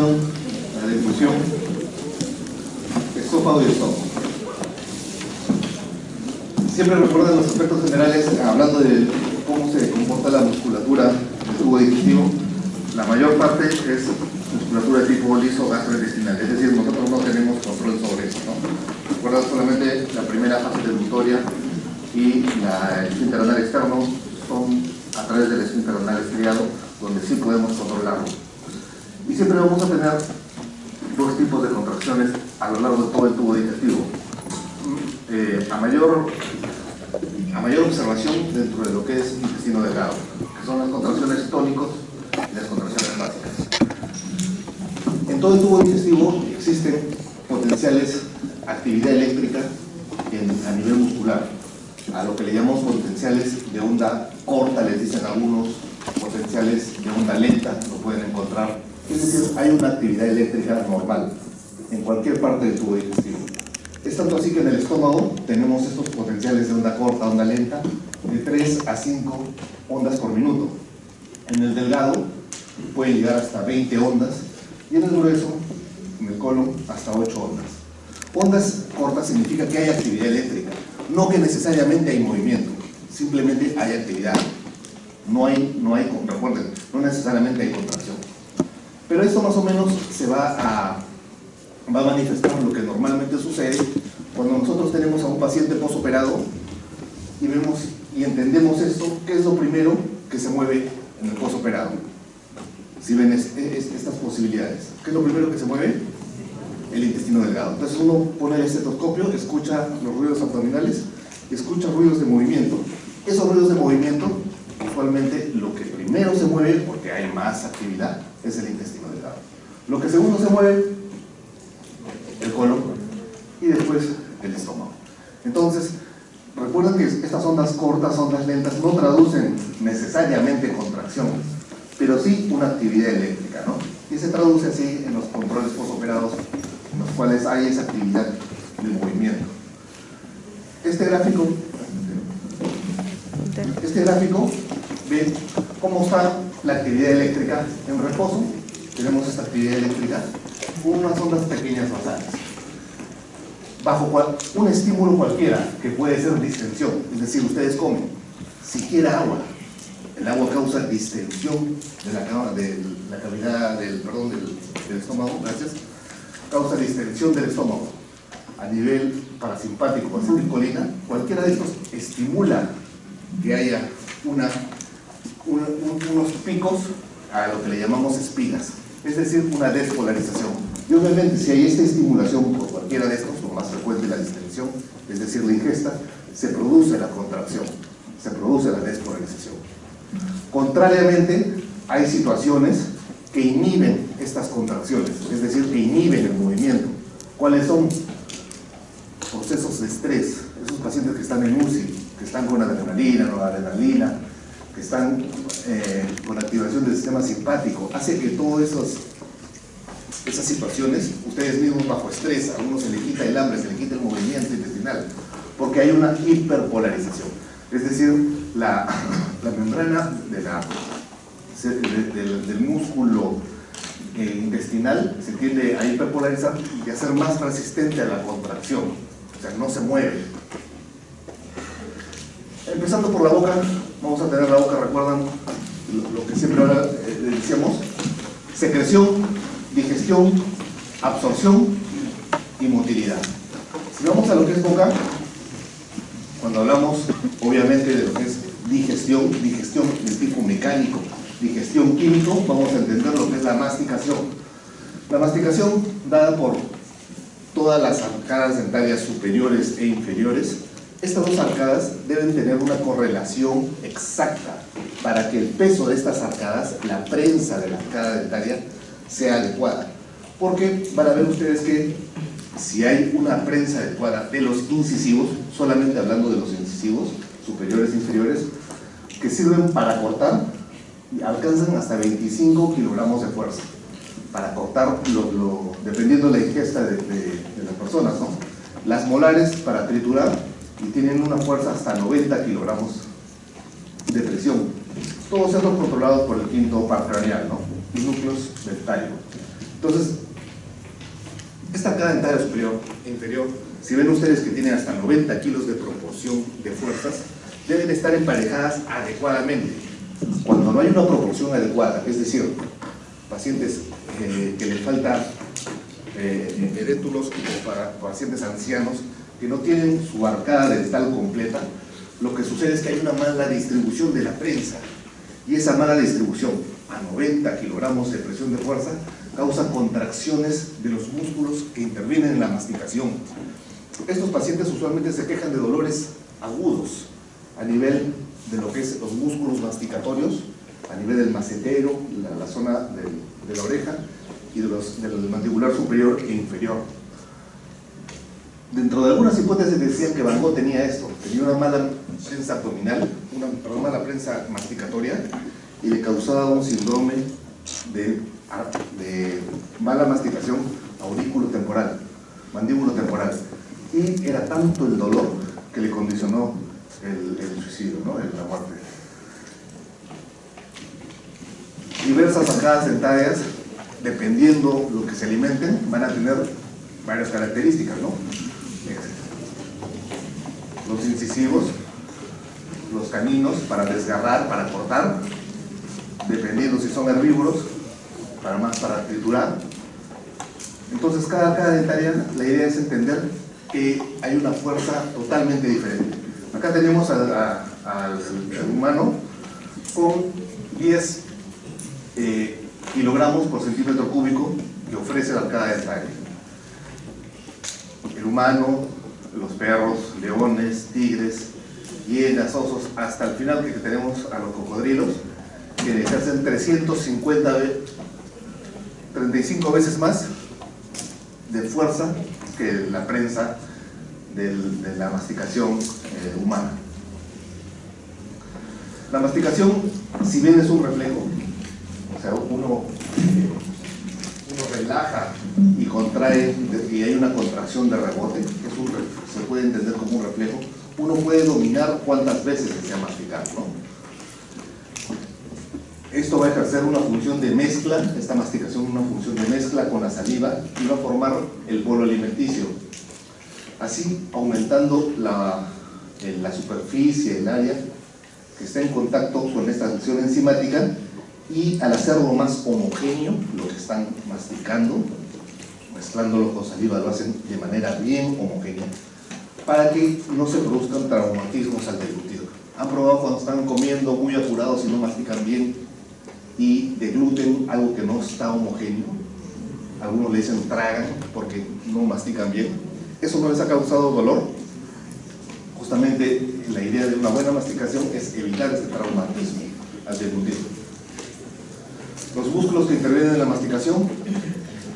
introducción a la discusión, esófago y estómago. Siempre recuerdan los aspectos generales, hablando de cómo se comporta la musculatura del tubo digestivo. La mayor parte es musculatura de tipo liso gastrointestinal, es decir, nosotros no tenemos control sobre eso, ¿no? Recuerda solamente la primera fase deglutoria y el esfínter anal externo son a través del esfínter anal estriado, donde sí podemos controlarlo. Y siempre vamos a tener dos tipos de contracciones a lo largo de todo el tubo digestivo. A mayor observación dentro de lo que es intestino delgado, que son las contracciones tónicos y las contracciones básicas. En todo el tubo digestivo existen potenciales actividad eléctrica a nivel muscular, a lo que le llamamos potenciales de onda corta, les dicen algunos, potenciales de onda lenta, lo pueden encontrar. Es decir, hay una actividad eléctrica normal en cualquier parte del tubo digestivo. Es tanto así que en el estómago tenemos estos potenciales de onda corta, onda lenta, de 3 a 5 ondas por minuto. En el delgado puede llegar hasta 20 ondas y en el grueso, en el colon, hasta 8 ondas. Ondas cortas significa que hay actividad eléctrica, no que necesariamente hay movimiento, simplemente hay actividad. Recuerden, no necesariamente hay contracción. Pero esto más o menos se va a manifestar lo que normalmente sucede cuando nosotros tenemos a un paciente postoperado y vemos y entendemos esto. ¿Qué es lo primero que se mueve en el postoperado? Si ven estas posibilidades, ¿qué es lo primero que se mueve? El intestino delgado. Entonces uno pone el estetoscopio, escucha los ruidos abdominales, escucha ruidos de movimiento. Esos ruidos de movimiento, usualmente lo que primero se mueve, porque hay más actividad, es el intestino delgado. Lo que segundo se mueve, el colon, y después el estómago. Entonces, recuerden que estas ondas cortas, ondas lentas, no traducen necesariamente contracción, pero sí una actividad eléctrica, ¿no? Y se traduce así en los controles postoperados, en los cuales hay esa actividad de movimiento. Este gráfico ve cómo está la actividad eléctrica en reposo. Tenemos esta actividad eléctrica con unas ondas pequeñas basales. Bajo un estímulo cualquiera, que puede ser distensión, es decir, ustedes comen, siquiera agua. El agua causa distensión de la cavidad del estómago, gracias. Causa distensión del estómago. A nivel parasimpático, acetilcolina, cualquiera de estos estimula que haya unos picos a lo que le llamamos espigas, es decir, una despolarización. Y obviamente si hay esta estimulación por cualquiera de estos, lo más frecuente la distensión, es decir, la ingesta, se produce la contracción, se produce la despolarización. Contrariamente, hay situaciones que inhiben estas contracciones, es decir, que inhiben el movimiento. ¿Cuáles son? Procesos de estrés. Esos pacientes que están en UCI, que están con adrenalina, noradrenalina, que están con activación del sistema simpático, hace que todas esas situaciones, ustedes mismos bajo estrés, a uno se le quita el hambre, se le quita el movimiento intestinal, porque hay una hiperpolarización. Es decir, la membrana del músculo intestinal se tiende a hiperpolarizar y a ser más resistente a la contracción, o sea, no se mueve. Empezando por la boca, vamos a tener la boca, recuerdan lo que siempre ahora decíamos: secreción, digestión, absorción y motilidad. Si vamos a lo que es boca, cuando hablamos obviamente de lo que es digestión del tipo mecánico, digestión químico, vamos a entender lo que es la masticación. La masticación dada por todas las arcadas dentarias superiores e inferiores. Estas dos arcadas deben tener una correlación exacta para que el peso de estas arcadas, la prensa de la arcada dentaria, sea adecuada. Porque van a ver ustedes que si hay una prensa adecuada de los incisivos, solamente hablando de los incisivos, superiores e inferiores, que sirven para cortar, alcanzan hasta 25 kilogramos de fuerza, para cortar, dependiendo de la ingesta de las personas, ¿no? Las molares para triturar, y tienen una fuerza hasta 90 kilogramos de presión. Todos estos controlados por el quinto par craneal, ¿no? Y núcleos dentarios. Entonces, esta arcada dentaria superior e inferior, si ven ustedes que tienen hasta 90 kilos de proporción de fuerzas, deben estar emparejadas adecuadamente. Cuando no hay una proporción adecuada, es decir, pacientes que les falta erétulos o para pacientes ancianos que no tienen su arcada dental completa, lo que sucede es que hay una mala distribución de la prensa, y esa mala distribución a 90 kilogramos de presión de fuerza causa contracciones de los músculos que intervienen en la masticación. Estos pacientes usualmente se quejan de dolores agudos a nivel de lo que es los músculos masticatorios, a nivel del macetero, la zona de la oreja y del mandibular superior e inferior. Dentro de algunas hipótesis decían que Van Gogh tenía esto, tenía una mala prensa abdominal, una mala prensa masticatoria, y le causaba un síndrome de mala masticación aurículo-temporal, mandíbulo-temporal, y era tanto el dolor que le condicionó el suicidio, ¿no? La muerte. Diversas arcadas dentarias, dependiendo lo que se alimenten, van a tener varias características, ¿no? Los incisivos, los caninos para desgarrar, para cortar, dependiendo si son herbívoros, para triturar. Entonces, cada arcada dentaria, la idea es entender que hay una fuerza totalmente diferente. Acá tenemos al humano con 10 kilogramos por centímetro cúbico que ofrece la arcada dentaria. El humano, los perros, leones, tigres, hienas, osos, hasta el final que tenemos a los cocodrilos, que ejercen 35 veces más de fuerza que la prensa de la masticación humana. La masticación, si bien es un reflejo, o sea, uno relaja y contrae y hay una contracción de rebote, se puede entender como un reflejo. Uno puede dominar cuántas veces desea masticar, ¿no? Esto va a ejercer una función de mezcla, esta masticación una función de mezcla con la saliva y va a formar el bolo alimenticio, así aumentando la superficie, el área que está en contacto con esta acción enzimática, y al hacerlo más homogéneo, lo que están masticando, mezclándolo con saliva, lo hacen de manera bien homogénea, para que no se produzcan traumatismos al deglutir. Han probado cuando están comiendo muy apurados y no mastican bien y degluten algo que no está homogéneo. Algunos le dicen tragan porque no mastican bien. Eso no les ha causado dolor. Justamente la idea de una buena masticación es evitar este traumatismo al deglutir. Los músculos que intervienen en la masticación,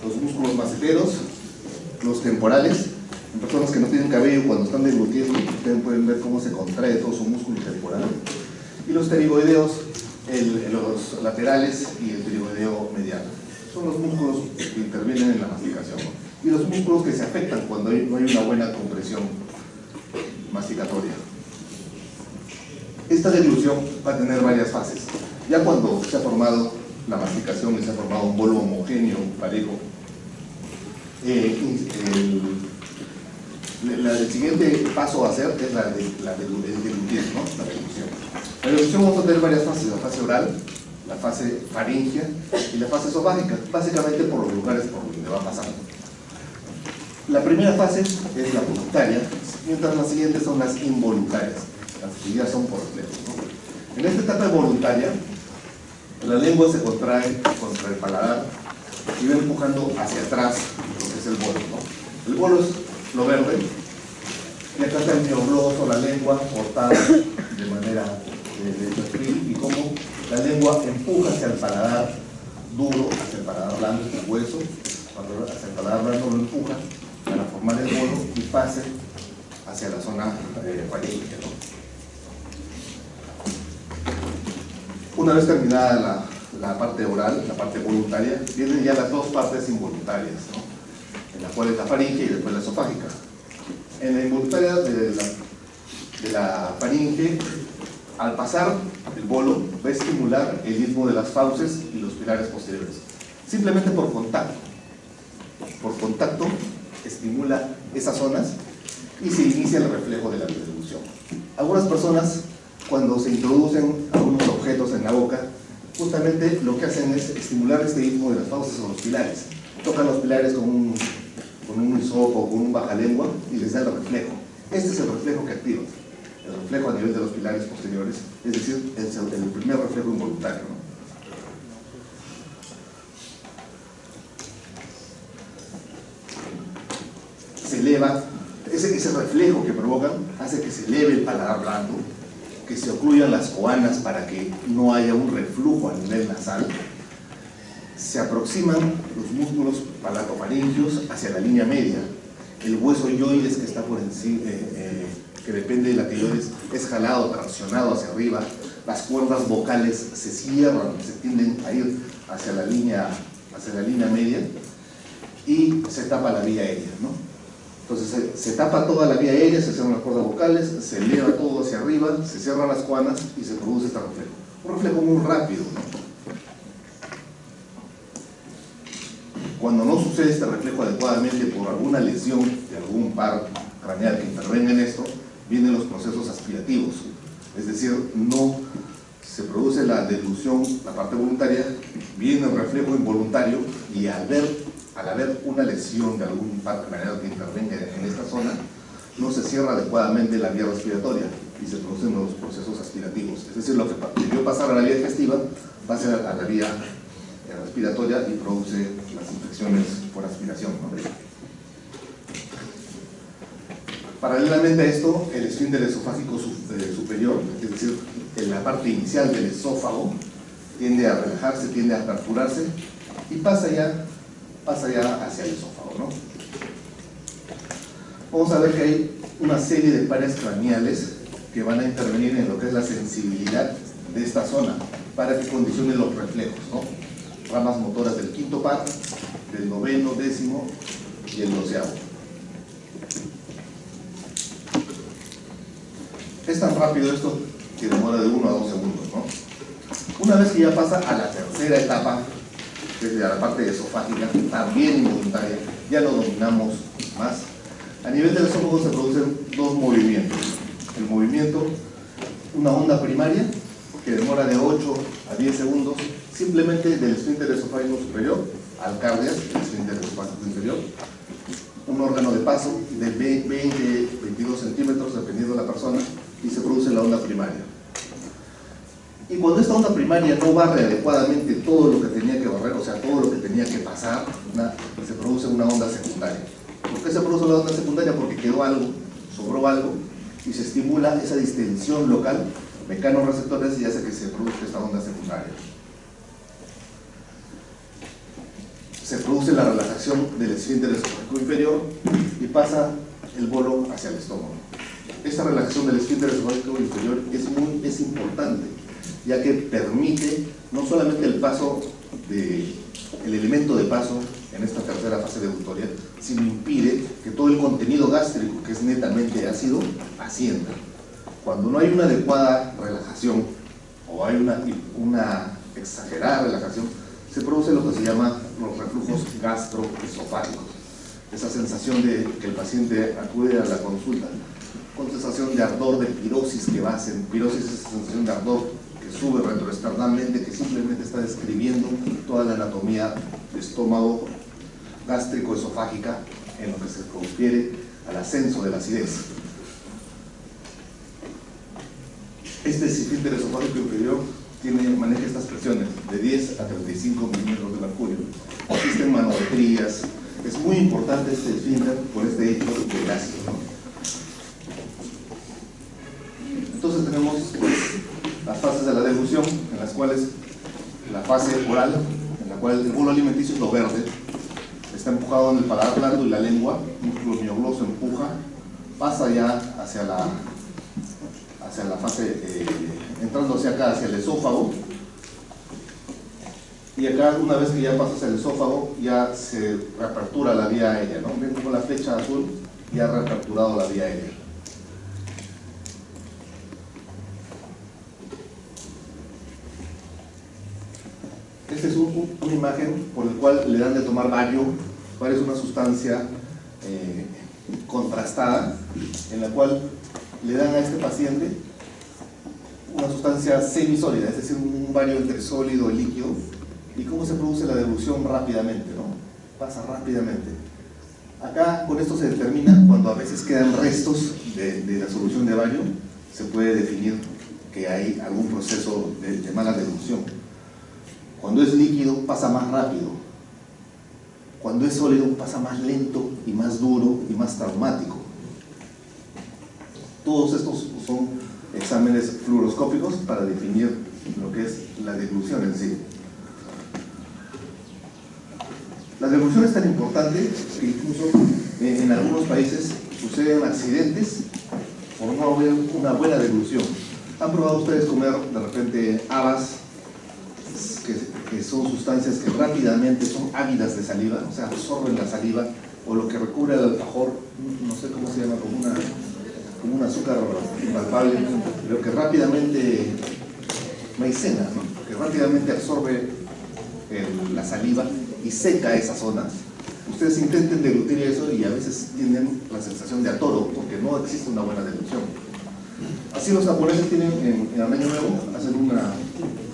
los músculos maceteros, los temporales. En personas que no tienen cabello, cuando están deglutiendo, ustedes pueden ver cómo se contrae todo su músculo temporal. Y los pterigoideos, los laterales y el pterigoideo mediano. Son los músculos que intervienen en la masticación, ¿no? Y los músculos que se afectan cuando no hay una buena compresión masticatoria. Esta deglución va a tener varias fases. Ya cuando se ha formado la masticación y se ha formado un bolo homogéneo, parejo, el siguiente paso a hacer es la deglución, ¿no? La deglución. La deglución vamos a tener varias fases: la fase oral, la fase faríngea y la fase esofágica, básicamente por los lugares por donde va pasando. La primera fase es la voluntaria, mientras las siguientes son las involuntarias, las que ya son por reflejo, ¿no? En esta etapa voluntaria, la lengua se contrae contra el paladar y va empujando hacia atrás lo que es el bolo, ¿no? El bolo es lo verde, y acá está el miobloso, la lengua cortada de manera de perfil, y como la lengua empuja hacia el paladar duro, hacia el paladar blando, hacia el hueso, hacia el paladar blando lo empuja para formar el bolo y pase hacia la zona faríngea, ¿no? Una vez terminada la parte oral, la parte voluntaria, vienen ya las dos partes involuntarias, ¿no? En la cual es la faringe y después la esofágica. En la involuntaria de la faringe, al pasar el bolo, va a estimular el istmo de las fauces y los pilares posteriores, simplemente por contacto. por contacto estimula esas zonas y se inicia el reflejo de la devolución. Algunas personas, cuando se introducen algunos objetos en la boca, justamente lo que hacen es estimular este istmo de las fauces o los pilares. Tocan los pilares con un hisopo o con un bajalengua y les da el reflejo. Este es el reflejo que activa. El reflejo a nivel de los pilares posteriores, es decir, el primer reflejo involuntario, ¿no? Se eleva, ese reflejo que provocan hace que se eleve el paladar blando, que se ocluyan las coanas para que no haya un reflujo a nivel nasal. Se aproximan los músculos palatofaringios hacia la línea media. El hueso yoides que está por encima, que depende de la tiroides, es jalado, traccionado hacia arriba. Las cuerdas vocales se cierran, se tienden a ir hacia la línea media y se tapa la vía aérea, ¿no? Entonces se tapa toda la vía aérea, se cierran las cuerdas vocales, se eleva todo hacia arriba, se cierran las coanas y se produce este reflejo. Un reflejo muy rápido, ¿no? Cuando no sucede este reflejo adecuadamente por alguna lesión de algún par craneal que intervenga en esto, vienen los procesos aspirativos. Es decir, no se produce la delusión, la parte voluntaria, viene el reflejo involuntario y al haber una lesión de algún par craneal que intervenga en esta zona, no se cierra adecuadamente la vía respiratoria y se producen los procesos aspirativos. Es decir, lo que debió pasar a la vía digestiva pasa a la vía respiratoria y produce las infecciones por aspiración, ¿no? Paralelamente a esto, el esfínter esofágico superior, es decir, en la parte inicial del esófago, tiende a relajarse, tiende a aperturarse y pasa ya hacia el esófago, ¿no? Vamos a ver que hay una serie de pares craneales que van a intervenir en lo que es la sensibilidad de esta zona para que condicione los reflejos, ¿no? Ramas motoras del quinto par, del noveno, décimo y el 12º. Es tan rápido esto que demora de 1 a 2 segundos, ¿no? Una vez que ya pasa a la tercera etapa, que es la parte esofágica, también involuntaria, ya lo dominamos más. A nivel del esófago se producen dos movimientos. El movimiento, una onda primaria, que demora de 8 a 10 segundos, simplemente del esfínter esofágico superior al cardias, el esfínter esofágico inferior, un órgano de paso de 20-22 centímetros, dependiendo de la persona, y se produce la onda primaria. Y cuando esta onda primaria no barre adecuadamente todo lo que tenía que barrer, o sea, todo lo que tenía que pasar, se produce una onda secundaria. ¿Por qué se produce la onda secundaria? Porque quedó algo, sobró algo, y se estimula esa distensión local, mecanorreceptores, y hace que se produzca esta onda secundaria. Se produce la relajación del esfínter esofágico inferior y pasa el bolo hacia el estómago. Esta relajación del esfínter esofágico inferior es importante, ya que permite no solamente el paso el elemento de paso en esta tercera fase degustoria, sino impide que todo el contenido gástrico, que es netamente ácido, ascienda. Cuando no hay una adecuada relajación o hay una exagerada relajación, se produce lo que se llama los reflujos gastroesofágicos. Esa sensación de que el paciente acude a la consulta con sensación de ardor, de pirosis que va a hacer. Pirosis es esa sensación de ardor que sube retroesternalmente, que simplemente está describiendo toda la anatomía de estómago gástrico-esofágica en lo que se refiere al ascenso de la acidez. Este esfínter esofágico inferior maneja estas presiones de 10 a 35 milímetros de mercurio. Existen manometrías. Es muy importante este esfínter por este hecho del ácido, ¿no? Entonces tenemos las fases de la deglución, en las cuales la fase oral, en la cual el bolo alimenticio es lo verde, está empujado en el paladar blando y la lengua, el músculo miogloso empuja, pasa ya hacia la fase, entrando hacia acá, hacia el esófago, y acá, una vez que ya pasa hacia el esófago, ya se reapertura la vía aérea, ¿no? Ven como la flecha azul ya ha reaperturado la vía aérea. Esta es una imagen por la cual le dan de tomar baño cuál es una sustancia contrastada, en la cual le dan a este paciente una sustancia semisólida, es decir, un baño entre sólido y líquido, y cómo se produce la devolución rápidamente, ¿no? Pasa rápidamente. Acá con esto se determina cuando a veces quedan restos de la solución de baño, se puede definir que hay algún proceso de mala devolución. Cuando es líquido pasa más rápido, cuando es sólido pasa más lento y más duro y más traumático. Todos estos son exámenes fluoroscópicos para definir lo que es la deglución en sí. La deglución es tan importante que incluso en algunos países suceden accidentes por no haber una buena deglución. ¿Han probado ustedes comer de repente habas, que son sustancias que rápidamente son ávidas de saliva, o sea, absorben la saliva, o lo que recubre el alfajor, no sé cómo se llama, como un azúcar impalpable, pero que rápidamente, maicena, ¿no? Que rápidamente absorbe la saliva y seca esa zona? Ustedes intenten deglutir eso y a veces tienen la sensación de atoro, porque no existe una buena deglución. Así los japoneses tienen en el Año Nuevo, hacen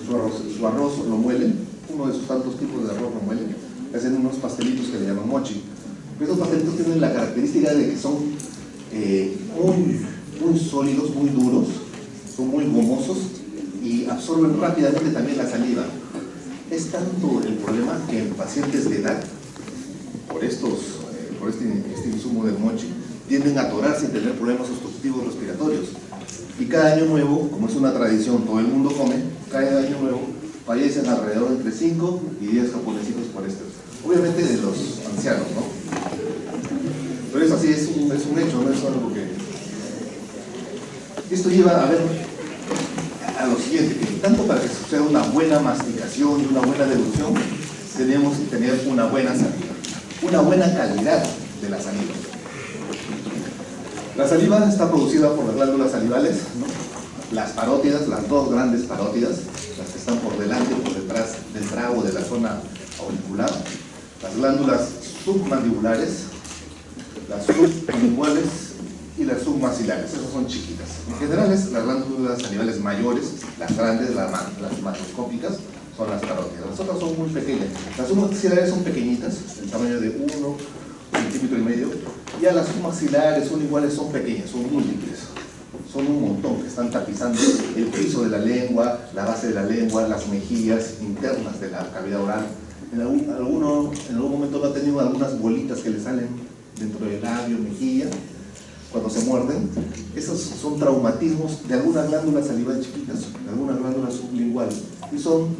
su arroz lo muelen, uno de sus tantos tipos de arroz lo muelen, hacen unos pastelitos que le llaman mochi. Estos pastelitos tienen la característica de que son muy sólidos, muy duros, son muy gomosos y absorben rápidamente también la saliva. Es tanto el problema que en pacientes de edad, por este insumo del mochi, tienden a atorarse y tener problemas obstructivos respiratorios. Y cada año nuevo, como es una tradición, todo el mundo come, cada año nuevo fallecen alrededor de entre 5 y 10 japonesitos por esto. Obviamente de los ancianos, ¿no? Pero eso así es un hecho, no es algo que... Esto lleva a lo siguiente, que tanto para que suceda una buena masticación y una buena deglución, tenemos que tener una buena saliva, una buena calidad de la saliva. La saliva está producida por las glándulas salivales, ¿no? Las parótidas, las dos grandes parótidas, las que están por delante y por detrás del trago de la zona auricular, las glándulas submandibulares, las sublinguales y las submaxilares. Esas son chiquitas. En general, las glándulas salivales mayores, las grandes, las macroscópicas, son las parótidas. Las otras son muy pequeñas. Las submaxilares son pequeñitas, del tamaño de 1,5 centímetros, ya las submaxilares son iguales, son pequeñas, son múltiples, son un montón que están tapizando el piso de la lengua, la base de la lengua, las mejillas internas de la cavidad oral. En algún momento no ha tenido algunas bolitas que le salen dentro del labio, mejilla, cuando se muerden. Esos son traumatismos de algunas glándulas salivales chiquitas, de algunas glándulas sublinguales, y son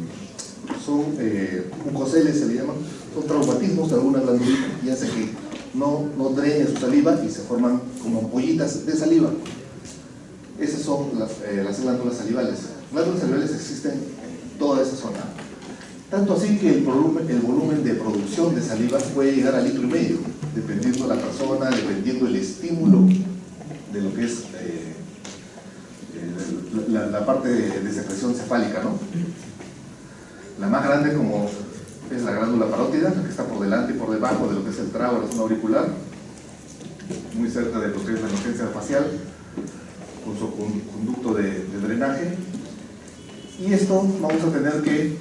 mucoceles, se le llaman, son traumatismos de alguna glándula y hace que no drene su saliva y se forman como ampollitas de saliva. Esas son las glándulas salivales. Glándulas salivales existen en toda esa zona. Tanto así que el volumen de producción de saliva puede llegar a 1,5 litros, dependiendo de la persona, dependiendo del estímulo de lo que es la parte de secreción cefálica, ¿no? La más grande como es la glándula parótida, la que está por delante y por debajo de lo que es el trago de la zona auricular, muy cerca de lo que es la emergencia facial, con su conducto de drenaje. Y esto vamos a tener que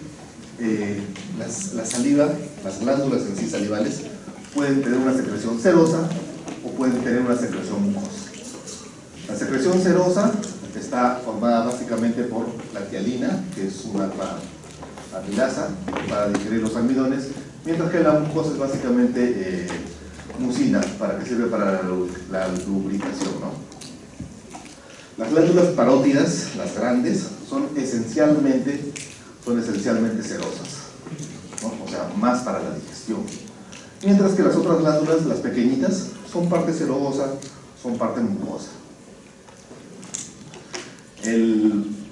la saliva, las glándulas en sí salivales, pueden tener una secreción serosa o pueden tener una secreción mucosa. La secreción serosa está formada básicamente por la tialina, que es una amilasa para digerir los almidones, mientras que la mucosa es básicamente mucina, que sirve para la lubricación, ¿no? Las glándulas parótidas, las grandes, son esencialmente serosas, ¿no? O sea, más para la digestión. Mientras que las otras glándulas, las pequeñitas, son parte serosa, son parte mucosa.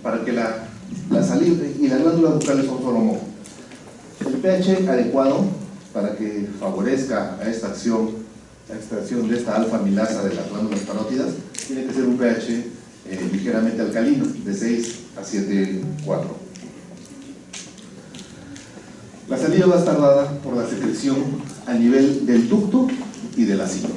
Para que la saliva y las glándulas bucales son solo moco. El pH adecuado para que favorezca a esta acción de esta alfa amilasa de las glándulas parótidas tiene que ser un pH ligeramente alcalino, de 6 a 7,4. La saliva va a estar dada por la secreción a nivel del ducto y del acino.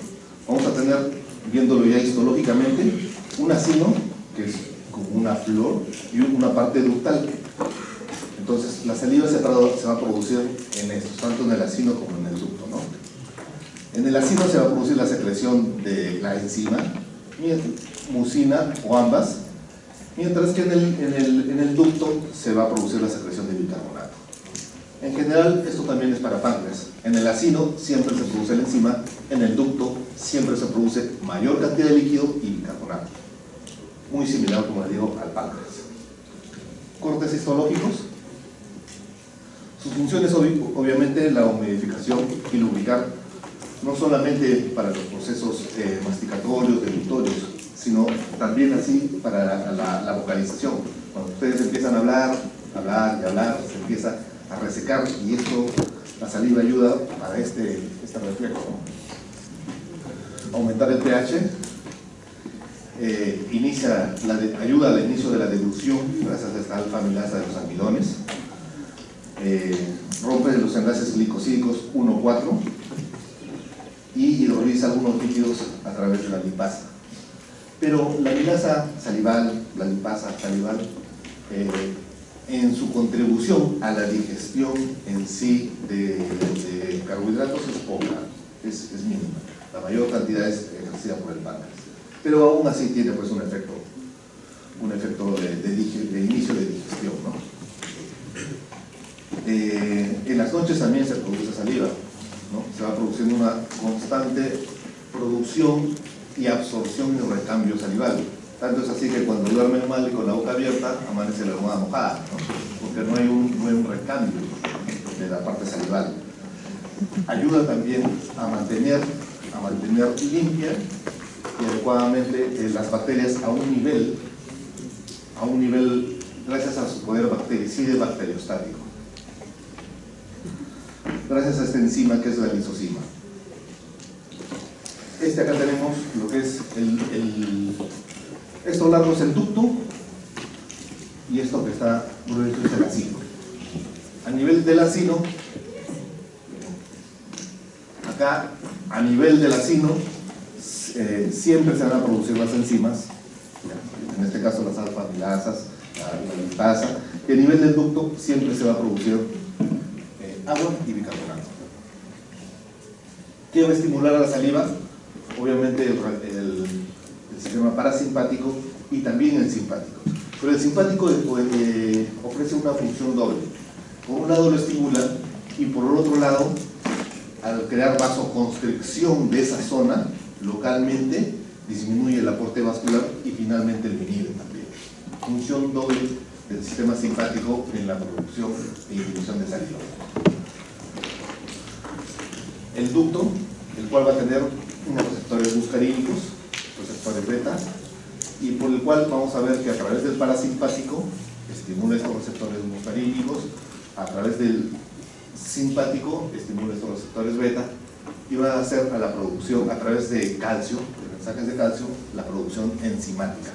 Vamos a tener, viéndolo ya histológicamente, un acino que es como una flor y una parte ductal. Entonces la saliva se va a producir en estos, tanto en el acino como en el ducto, ¿no? En el acino se va a producir la secreción de la enzima, mucina o ambas, mientras que en el ducto se va a producir la secreción de bicarbonato. En general, esto también es para páncreas. En el acino siempre se produce la enzima, en el ducto siempre se produce mayor cantidad de líquido y bicarbonato. Muy similar, como les digo, al páncreas. Cortes histológicos. Sus funciones, obviamente, la humidificación y lubricar, no solamente para los procesos masticatorios, deglutorios, sino también así para la vocalización. Cuando ustedes empiezan a hablar, se empieza a resecar, y esto, la saliva ayuda para este reflejo, ¿no? Aumentar el pH, ayuda al inicio de la deglución gracias a esta alfa-amilasa de los almidones, rompe los enlaces glicosídicos 1,4 y hidroliza algunos líquidos a través de la lipasa. Pero la amilasa salival, la lipasa salival, en su contribución a la digestión en sí de carbohidratos es poca, es mínima. La mayor cantidad es ejercida por el páncreas, pero aún así tiene pues un efecto de inicio de digestión, ¿no? En las noches también se produce saliva, ¿no? Se va produciendo una constante producción y absorción y recambio salival. Tanto es así que cuando duermen mal y con la boca abierta, amanece la almohada mojada, ¿no? Porque no hay un buen recambio de la parte salival. Ayuda también a mantener limpia y adecuadamente las bacterias a un nivel, gracias a su poder bactericida y bacteriostático. Gracias a esta enzima que es la lisozima. Acá tenemos lo que es esto largo es el ducto y esto que está grueso es el acino. A nivel del acino, acá a nivel del acino siempre se van a producir las enzimas, en este caso las alfa-amilasas, la lipasa, y a nivel del ducto siempre se va a producir agua y bicarbonato. ¿Qué va a estimular a la saliva? Obviamente el sistema parasimpático y también el simpático. Pero el simpático ofrece una función doble. Por un lado lo estimula y por el otro lado, al crear vasoconstricción de esa zona localmente, disminuye el aporte vascular y finalmente el inhibe también. Función doble del sistema simpático en la producción e inhibición de saliva. El ducto, el cual va a tener unos receptores muscarínicos, receptores beta, y por el cual vamos a ver que a través del parasimpático estimula estos receptores muscarínicos, a través del simpático estimula estos receptores beta, y va a hacer a la producción, a través de calcio, de mensajes de calcio, la producción enzimática.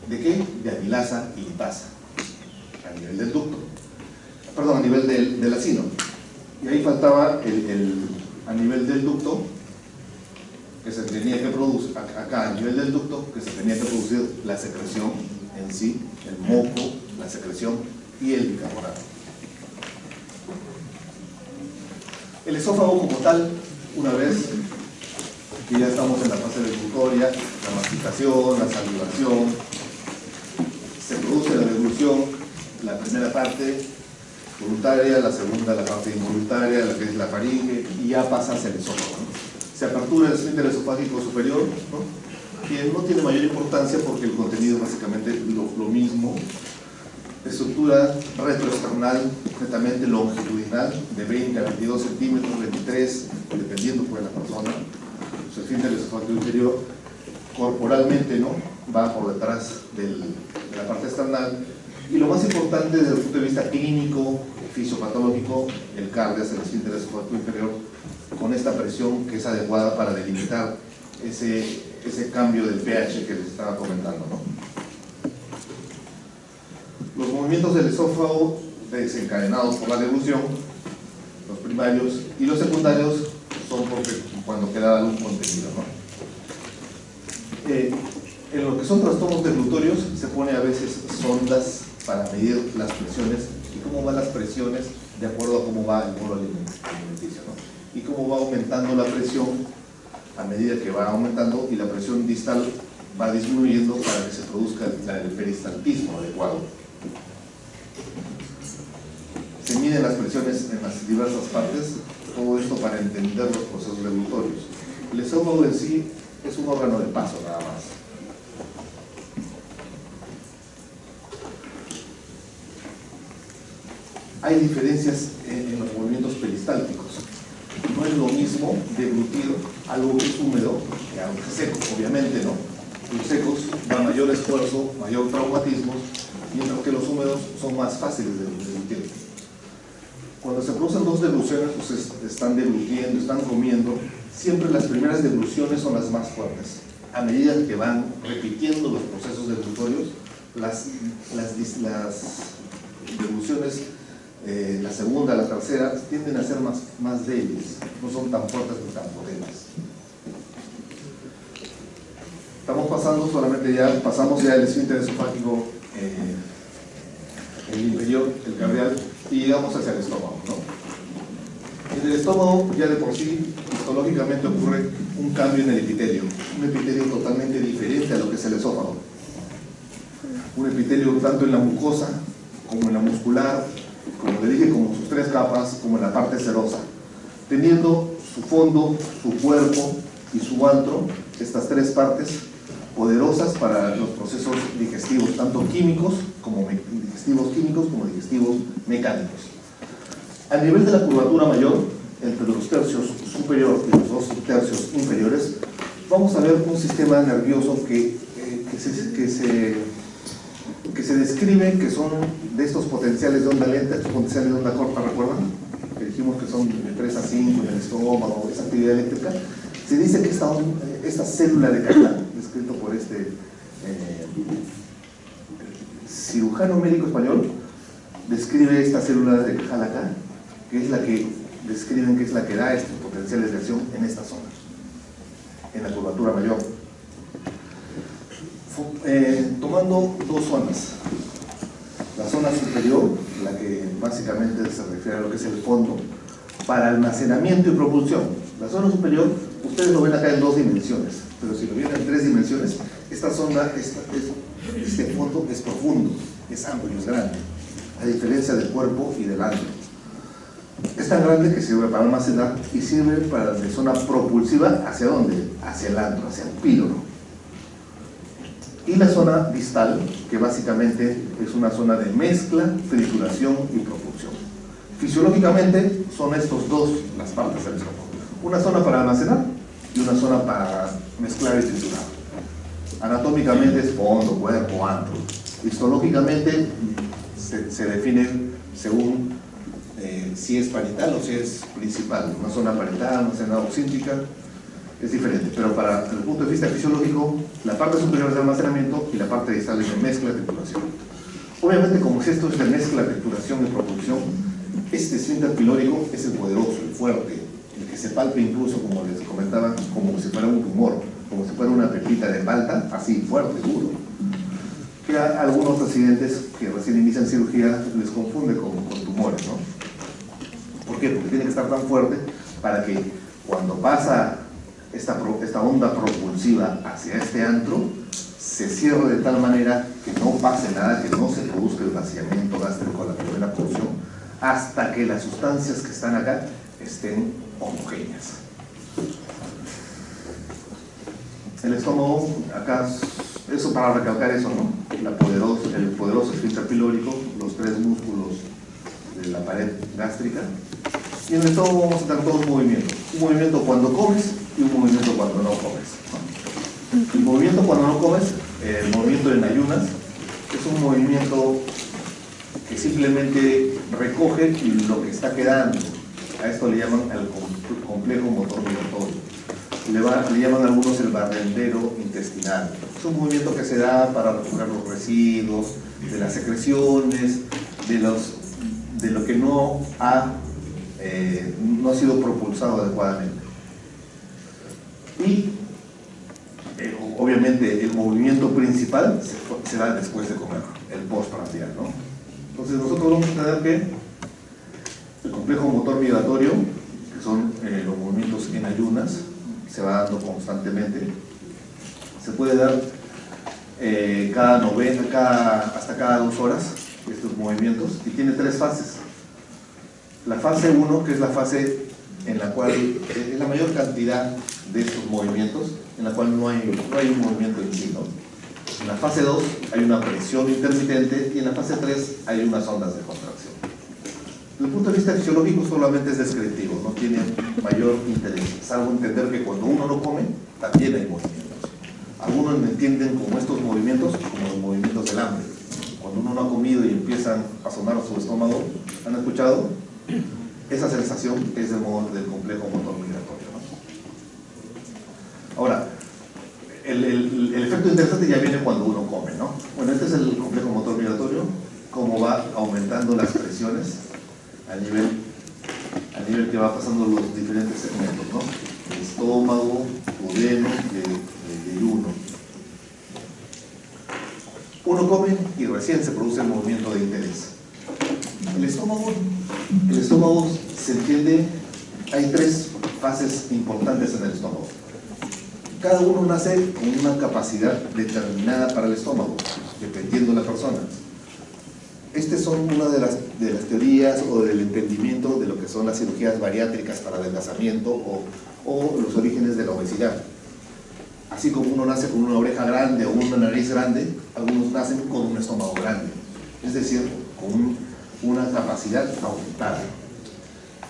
¿De qué? De amilasa y lipasa, a nivel del ducto, perdón, a nivel del acino. Y ahí faltaba a nivel del ducto, que se tenía que producir, acá a nivel del ducto, que se tenía que producir la secreción en sí, el moco, la secreción y el bicarbonato. El esófago como tal, una vez que ya estamos en la fase deglutoria, la masticación, la salivación, se produce la deglución, la primera parte voluntaria, la segunda la parte involuntaria, la que es la faringe, y ya pasa hacia el esófago, ¿no? Se apertura el esfínter esofágico superior, ¿no? Que no tiene mayor importancia porque el contenido es básicamente lo mismo. Estructura retroesternal netamente longitudinal de 20 a 22 centímetros, 23, dependiendo pues de la persona. Su esfínter esofágico inferior corporalmente, ¿no? Va por detrás de la parte external. Y lo más importante desde el punto de vista clínico, fisiopatológico, el cardio hacia el esfínter esofágico inferior con esta presión que es adecuada para delimitar ese cambio del pH que les estaba comentando, ¿no? Los movimientos del esófago desencadenados por la deglución, los primarios, y los secundarios son porque cuando queda algún contenido, ¿no? En lo que son trastornos deglutorios se pone a veces sondas para medir las presiones y cómo van las presiones de acuerdo a cómo va el bolo alimenticio, ¿no? Y cómo va aumentando la presión a medida que va aumentando y la presión distal va disminuyendo para que se produzca el peristaltismo adecuado. Se miden las presiones en las diversas partes, todo esto para entender los procesos deglutorios. El esófago en sí es un órgano de paso nada más. Hay diferencias en los movimientos peristálticos. No es lo mismo deglutir algo que es húmedo que algo que es seco, obviamente, ¿no? Los secos dan mayor esfuerzo, mayor traumatismo, mientras que los húmedos son más fáciles de deglutir. Cuando se producen dos degluciones, pues están deglutiendo, están comiendo, siempre las primeras degluciones son las más fuertes. A medida que van repitiendo los procesos deglutorios, las degluciones, la segunda, la tercera, tienden a ser más débiles, no son tan fuertes ni tan potentes. Pasamos ya el esfínter esofágico, el inferior, el cardial, y llegamos hacia el estómago, ¿no? En el estómago, ya de por sí, histológicamente ocurre un cambio en el epitelio, un epitelio totalmente diferente a lo que es el esófago. Un epitelio tanto en la mucosa, como en la muscular, como le dije, como sus tres capas, como en la parte serosa, teniendo su fondo, su cuerpo y su antro, estas tres partes poderosas para los procesos digestivos, tanto químicos como digestivos mecánicos. A nivel de la curvatura mayor, entre los tercios superior y los dos tercios inferiores, vamos a ver un sistema nervioso que se describe que son de estos potenciales de onda lenta, estos potenciales de onda corta, ¿recuerdan? Que dijimos que son de 3 a 5 en el estómago, esa actividad eléctrica. Se dice que esta célula de Cajal, descrito por este cirujano médico español, describe esta célula de Cajal acá, que es la que describen que es la que da estos potenciales de acción en esta zona, en la curvatura mayor. Tomando dos zonas, la zona superior, la que básicamente se refiere a lo que es el fondo, para almacenamiento y propulsión. La zona superior, ustedes lo ven acá en 2 dimensiones, pero si lo ven en 3 dimensiones, esta zona, este fondo es profundo, es amplio, es grande, a diferencia del cuerpo y del antro. Es tan grande que sirve para almacenar y sirve para de zona propulsiva, ¿hacia dónde? Hacia el antro, hacia el píloro. Y la zona distal, que básicamente es una zona de mezcla, trituración y propulsión. Fisiológicamente son estos dos las partes del estómago. Una zona para almacenar y una zona para mezclar y triturar. Anatómicamente es fondo, cuerpo, antro. Histológicamente se define según si es parietal o si es principal. Una zona parietal, una zona oxíntica, es diferente, pero para el punto de vista fisiológico, la parte superior es de almacenamiento y la parte distal es de mezcla, trituración. Obviamente, como si esto es de mezcla, trituración y propulsión, este esfínter pilórico es el poderoso, el fuerte, el que se palpe incluso, como les comentaba, como si fuera un tumor, como si fuera una pepita de palta, así, fuerte, duro. Que a algunos residentes que recién inician cirugía les confunde con tumores, ¿no? ¿Por qué? Porque tiene que estar tan fuerte para que cuando pasa esta onda propulsiva hacia este antro, se cierre de tal manera que no pase nada, que no se produzca el vaciamiento gástrico a la primera porción, hasta que las sustancias que están acá estén homogéneas. El estómago, acá, eso para recalcar eso, ¿no? El poderoso esfínter pilórico, los 3 músculos de la pared gástrica. Y en el estómago vamos a tener 2 movimientos. Un movimiento cuando comes y un movimiento cuando no comes, ¿no? El movimiento cuando no comes, el movimiento en ayunas, es un movimiento que simplemente recoge lo que está quedando. A esto le llaman el complejo motor migratorio. Le llaman algunos el barrendero intestinal. Es un movimiento que se da para recoger los residuos de las secreciones, de de lo que no ha sido propulsado adecuadamente. Y obviamente el movimiento principal se da después de comer, el postprandial, ¿no? Entonces nosotros vamos a tener que el complejo motor migratorio, que son los movimientos en ayunas, se va dando constantemente. Se puede dar hasta cada 2 horas estos movimientos, y tiene 3 fases. La fase 1, que es la fase en la cual es la mayor cantidad de estos movimientos, en la cual no hay un movimiento en sí, ¿no? En la fase 2 hay una presión intermitente, y en la fase 3 hay unas ondas de contracción. Desde el punto de vista fisiológico solamente es descriptivo, no tiene mayor interés, salvo entender que cuando uno no come, también hay movimientos. Algunos entienden como estos movimientos como los movimientos del hambre. Cuando uno no ha comido y empiezan a sonar su estómago, ¿han escuchado? Esa sensación es del complejo motor migratorio, ¿no? Ahora, el efecto interesante ya viene cuando uno come, ¿no? Bueno, este es el complejo motor migratorio, cómo va aumentando las presiones a nivel que va pasando los diferentes segmentos, ¿no? El estómago, duodeno y ayuno. Uno come y recién se produce el movimiento de interés. El estómago se entiende, hay 3 fases importantes en el estómago. Cada uno nace con una capacidad determinada para el estómago, dependiendo de la persona. Estas son una de las teorías o del entendimiento de lo que son las cirugías bariátricas para adelgazamiento o los orígenes de la obesidad. Así como uno nace con una oreja grande o una nariz grande, algunos nacen con un estómago grande, es decir, con una capacidad aumentada.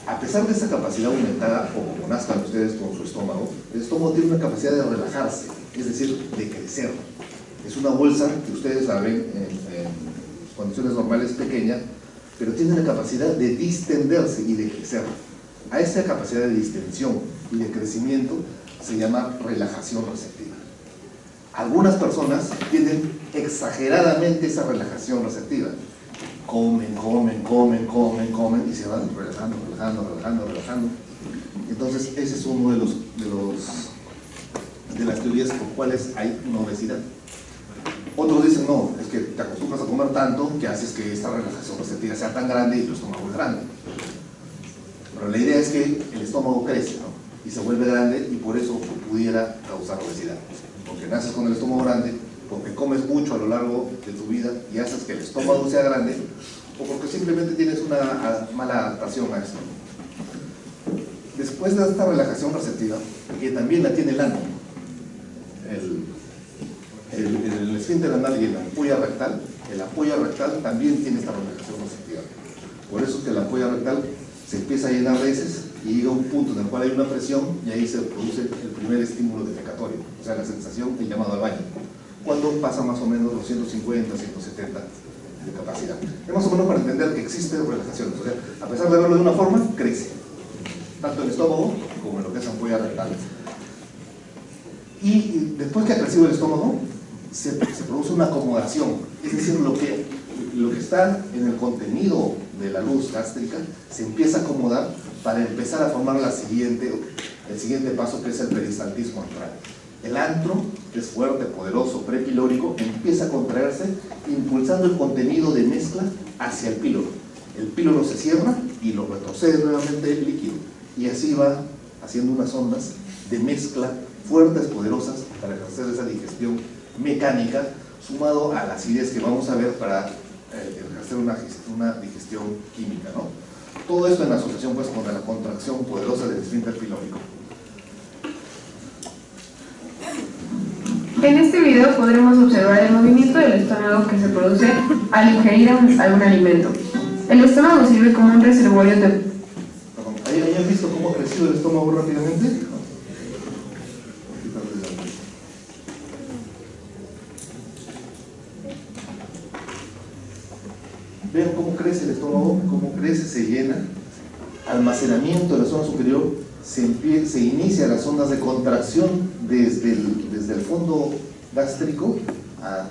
A pesar de esa capacidad aumentada, o como nazcan ustedes con su estómago, el estómago tiene una capacidad de relajarse, es decir, de crecer. Es una bolsa que ustedes la ven en condiciones normales pequeña, pero tiene la capacidad de distenderse y de crecer. A esa capacidad de distensión y de crecimiento se llama relajación receptiva. Algunas personas tienen exageradamente esa relajación receptiva. Comen y se van relajando. Entonces ese es uno de las teorías por cuales hay una obesidad. Otros dicen, no, es que te acostumbras a comer tanto que haces que esta relajación receptiva sea tan grande y tu estómago es grande. Pero la idea es que el estómago crece, ¿no? Y se vuelve grande, y por eso pudiera causar obesidad. Porque naces con el estómago grande, porque comes mucho a lo largo de tu vida y haces que el estómago sea grande, o porque simplemente tienes una mala adaptación a esto. Después de esta relajación receptiva, que también la tiene el ano, el esfínter anal y la ampolla rectal, el ampolla rectal también tiene esta relajación receptiva. Por eso es que la ampolla rectal se empieza a llenar a veces y llega a un punto en el cual hay una presión, y ahí se produce el primer estímulo defecatorio, o sea, la sensación del llamado al baño, cuando pasa más o menos los 150, 170 de capacidad. Es más o menos para entender que existe relajación, o sea, a pesar de verlo de una forma, crece, tanto el estómago como en lo que es ampolla rectal. Y después que ha crecido el estómago, se produce una acomodación, es decir, lo que está en el contenido de la luz gástrica se empieza a acomodar para empezar a formar el siguiente paso, que es el peristaltismo antral. El antro, que es fuerte, poderoso, prepilórico, empieza a contraerse, impulsando el contenido de mezcla hacia el píloro. El píloro se cierra y lo retrocede nuevamente el líquido, y así va haciendo unas ondas de mezcla fuertes, poderosas, para ejercer esa digestión mecánica, sumado a la acidez que vamos a ver para ejercer una digestión química, ¿no? Todo esto en asociación pues con la contracción poderosa del esfínter pilórico. En este video podremos observar el movimiento del estómago que se produce al ingerir algún alimento. El estómago sirve como un reservorio de... Perdón, ¿ahí han visto cómo ha crecido el estómago rápidamente? Vean cómo crece el estómago, cómo crece, se llena. Almacenamiento de la zona superior, se inicia las ondas de contracción desde el fondo gástrico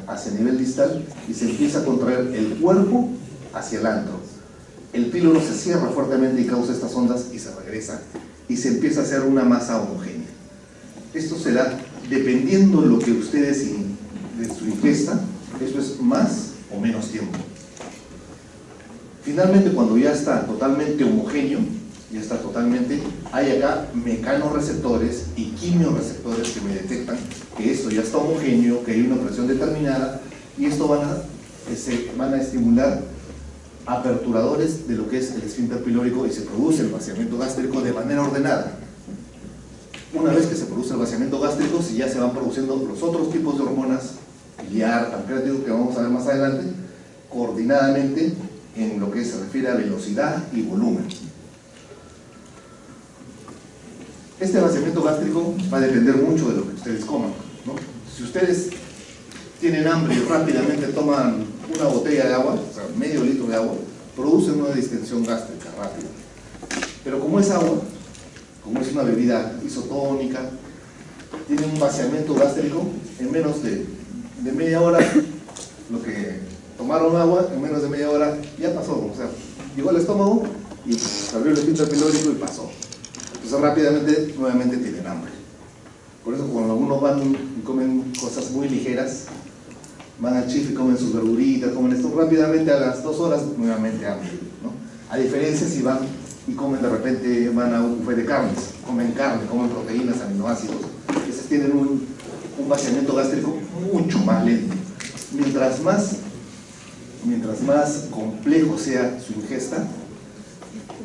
hacia el nivel distal, y se empieza a contraer el cuerpo hacia el antro. el píloro se cierra fuertemente y causa estas ondas y se regresa y se empieza a hacer una masa homogénea. Esto se da dependiendo de lo que ustedes de su ingesta, eso es más o menos tiempo. Finalmente, cuando ya está totalmente homogéneo, ya está totalmente, hay acá mecanorreceptores y quimioreceptores que me detectan que esto ya está homogéneo, que hay una presión determinada, y esto van a estimular aperturadores de lo que es el esfínter pilórico y se produce el vaciamiento gástrico de manera ordenada. Una vez que se produce el vaciamiento gástrico, si ya se van produciendo los otros tipos de hormonas, biliar, pancreático, que vamos a ver más adelante, coordinadamente en lo que se refiere a velocidad y volumen. Este vaciamiento gástrico va a depender mucho de lo que ustedes coman, ¿no? Si ustedes tienen hambre y rápidamente toman una botella de agua, o sea, medio litro de agua, producen una distensión gástrica rápida. Pero como es agua, como es una bebida isotónica, tiene un vaciamiento gástrico en menos de media hora. Lo que tomaron agua, en menos de media hora ya pasó, o sea, llegó al estómago y se abrió el esfínter pilórico y pasó. Entonces rápidamente, nuevamente tienen hambre. Por eso cuando algunos van y comen cosas muy ligeras, van al chif y comen sus verduritas, comen esto, rápidamente a las 2 horas nuevamente hambre, ¿no? A diferencia si van y comen de repente, van a un buffet de carnes, comen carne, comen proteínas, aminoácidos, esos tienen un vaciamiento gástrico mucho más lento. Mientras más complejo sea su ingesta,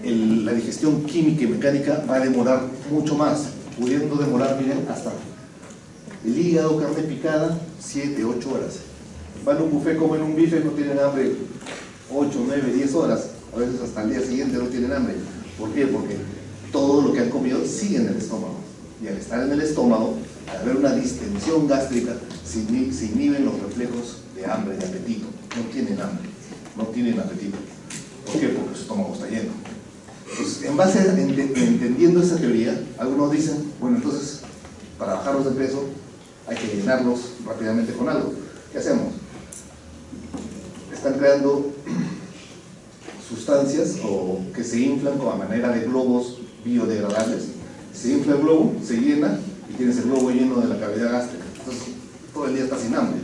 la digestión química y mecánica va a demorar mucho más, pudiendo demorar, miren, hasta el hígado, carne picada, 7, 8 horas. Van a un buffet, comen un bife, no tienen hambre 8, 9, 10 horas, a veces hasta el día siguiente no tienen hambre. ¿Por qué? Porque todo lo que han comido sigue en el estómago, y al estar en el estómago, al haber una distensión gástrica, se inhiben los reflejos de hambre, de apetito. No tienen hambre, no tienen apetito. ¿Por qué? Porque su estómago está lleno. Entonces, en base a entendiendo esa teoría, algunos dicen, bueno, entonces, para bajarlos de peso, hay que llenarlos rápidamente con algo. ¿Qué hacemos? Están creando sustancias que se inflan con a manera de globos biodegradables. Se infla el globo, se llena y tienes el globo lleno de la cavidad gástrica. Entonces, todo el día está sin hambre,